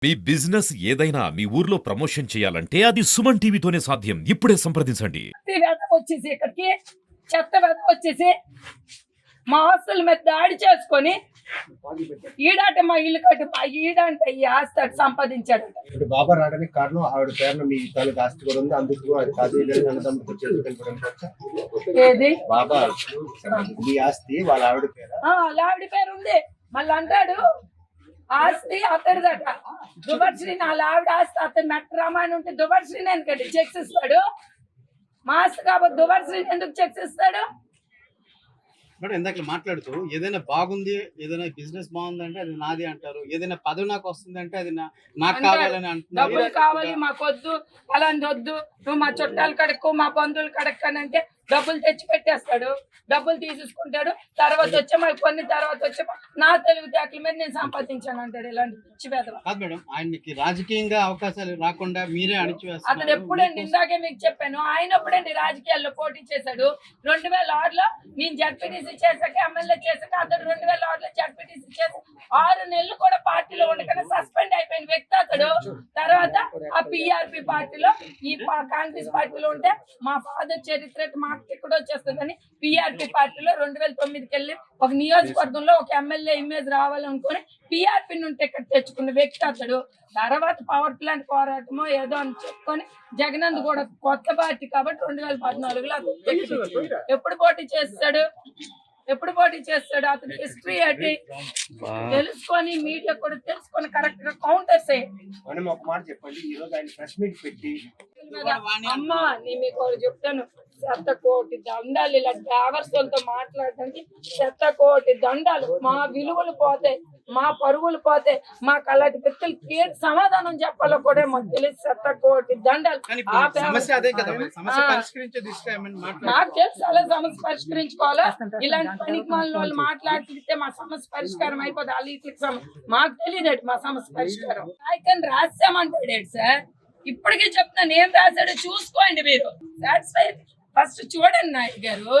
మీ business ఏదైనా మీ ఊర్లో promotion చేయాలంటే అది సుమన్ టీవీతోనే సాధ్యం. ఇప్పుడే సంప్రదించండి. వచ్చేసి ఇక్కడికి చెత్త వచ్చేసి మా హాస్టల్ మీద దాడి చేసుకొని ఈడాట మా ఇల్లు కట్టు మా ఈడంటే ఈ ఆస్తి అటు సంపాదించాడు. ఇప్పుడు బాబా రావడానికి కారణం ఆవిడ పేరున మీ తాలూకు ఆస్తి కూడా ఉంది, అందుకు అది కాదు ఏది బాబా మీ ఆస్తి వాళ్ళ ఆవిడ పేరు వాళ్ళ ఆవిడ పేరు ఉంది. మళ్ళీ అంటాడు ఆస్తి అతడిదట. దువర్శ్రీ వాళ్ళ ఆవిడ ఆస్తి అతను మెట్రామాయణ ఉంటే దువర్శ్రీని ఎందుకంటే చెక్స్ ఇస్తాడు. మా ఆస్తి కాబట్టి దువర్శ్రీని ఎందుకు చెక్స్ ఇస్తాడు? మేడం ఇందాక మాట్లాడుతూ ఏదైనా బాగుంది, ఏదైనా బిజినెస్ బాగుంది అంటే అది నాది అంటారు, ఏదైనా పదవి నాకు వస్తుంది అంటే అది నాకు కావాలని అంటున్నారు. డబ్బులు కావాలి మాకు వద్దు, అలాంటి వద్దు, నువ్వు మా చుట్టాలు కడక్కు మా బంధువులు కడక్కనంటే డబ్బులు తెచ్చి పెట్టేస్తాడు, డబ్బులు తీసేసుకుంటాడు. తర్వాత వచ్చే మరి కొన్ని తర్వాత వచ్చే నా తెలివితేటల మీద నేను సంపాదించాను అంటాడు. ఇలాంటి పిచ్చి పేదలు కాదు మేడం, ఆయనకి రాజకీయంగా అవకాశాలు రాకుండా మీరే అణిచివేస్తారు. అతను ఎప్పుడండి ఇందాకే మీకు చెప్పాను, ఆయన ఎప్పుడండి రాజకీయాల్లో పోటీ చేశాడు? 2006లో నేను జడ్పీటీసీ చేశాక ఎమ్మెల్యే చేశాక అతడు 2006లో జడ్పీటీసీ చేసి 6 నెలలు కూడా పార్టీలో ఉండగానే సస్పెండ్ అయిపోయిన వ్యక్తి అతడు. తర్వాత ఆ పిఆర్పి పార్టీలో ఈ కాంగ్రెస్ పార్టీలో ఉంటే మా ఫాదర్ చరిత్ర మాకు టికెట్ వచ్చేస్తుందని పిఆర్పి పార్టీలో 2009కి వెళ్ళి ఒక నియోజకవర్గంలో ఒక ఎమ్మెల్యే ఇమేజ్ రావాలనుకుని పిఆర్పి నుండి టికెట్ తెచ్చుకున్న వ్యక్తి అతడు. తర్వాత పవర్ ప్లాంట్ పోరాటమో ఏదో అని చెప్పుకొని జగనంద్ కూడా కొత్త పార్టీ కాబట్టి 2014లో ఎప్పుడు పోటీ చేస్తాడు? అతని హిస్టరీ ఏంటి తెలుసుకొని మీడియా కూడా తెలుసుకొని కరెక్ట్ గా కౌంటర్ చేయండి. ఒక మాట చెప్పండి, ఈ రోజు ఆయన ప్రెస్ మీట్ పెట్టి అమ్మా నేను మీకు చెప్తాను, 100 కోటి దండాలు ఇలా డ్రైవర్స్తో మాట్లాడడానికి 100 కోటి దండాలు. మా విలువలు పోతాయి, మా పరుగులు పోతాయి, మాకు అలాంటి వ్యక్తులకి సమాధానం చెప్పాలో కూడా మాకు తెలిసి 100 కోటి దండాలు. నాకు తెలుసు అలా సమస్య పరిష్కరించుకోవాలా. ఇలాంటి పనికి వాళ్ళు మాట్లాడితే మా సమస్య పరిష్కారం అయిపోతుంది. వాళ్ళ మాకు తెలియదు మా సమస్య పరిష్కారం. నాయకని రాసామంటాడు సార్. ఇప్పటికీ చెప్తున్నాను, ఏం రాశాడో చూసుకోండి మీరు. సాటిస్ఫై ఫస్ట్ చూడండి నాయక్ గారు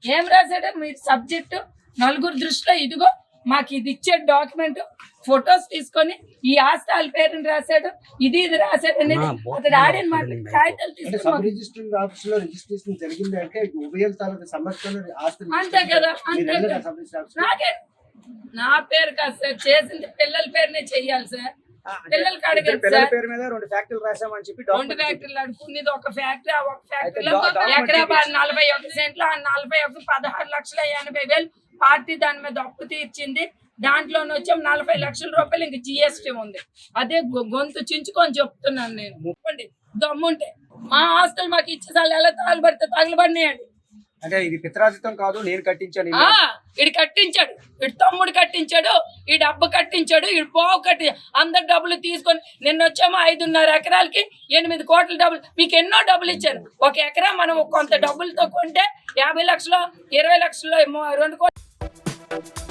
ఏం రాశాడో. మీరు సబ్జెక్టు నలుగురు దృష్టిలో ఇదిగో మాకు ఇది ఇచ్చే డాక్యుమెంట్ ఫొటోస్ తీసుకొని ఈ ఆస్తి వాళ్ళ పేరుని రాశాడు, ఇది రాశాడు అనేది అతడు ఆడిన మాట కాగితాలు తీసుకొని అంతే కదా. అంతే నాకే నా పేరు కాదు సార్, చేసింది పిల్లల పేరునే చెయ్యాలి సార్. పిల్లలకి అడగండి సార్. 2 ఫ్యాక్టరీలు రాసామని చెప్పి 2 ఫ్యాక్టరీలు అనుకునేది ఒక ఫ్యాక్టరీ. ఆ ఒక ఫ్యాక్టరీలో ఎకరా 41 సెంట్లు 41 16,80,000 పార్టీ దాని మీద అప్పు తీర్చింది. దాంట్లోనే వచ్చాం 40 లక్షల రూపాయలు ఇంక జిఎస్టీ ఉంది. అదే గొంతు చించుకొని చెప్తున్నాను నేను. ముప్పండి దమ్ముంటే మా హాస్టల్ మాకు ఇచ్చేసారి ఎలా తగలబడినాయండి. అంటే ఇది పిత్రాజితం కాదు, నేను కట్టించాను. ఇడు కట్టించాడు, ఇడు తమ్ముడు కట్టించాడు, ఈ డబ్బు కట్టించాడు, ఇడు పోవు కట్టి అందరు డబ్బులు తీసుకొని నిన్న వచ్చాము 5.5 ఎకరాలకి 8 కోట్ల డబ్బులు. మీకు ఎన్నో డబ్బులు ఇచ్చాను. 1 ఎకరా మనం కొంత డబ్బులతో కొంటే 50 లక్షలు 20 లక్షలు 2 కోట్లు.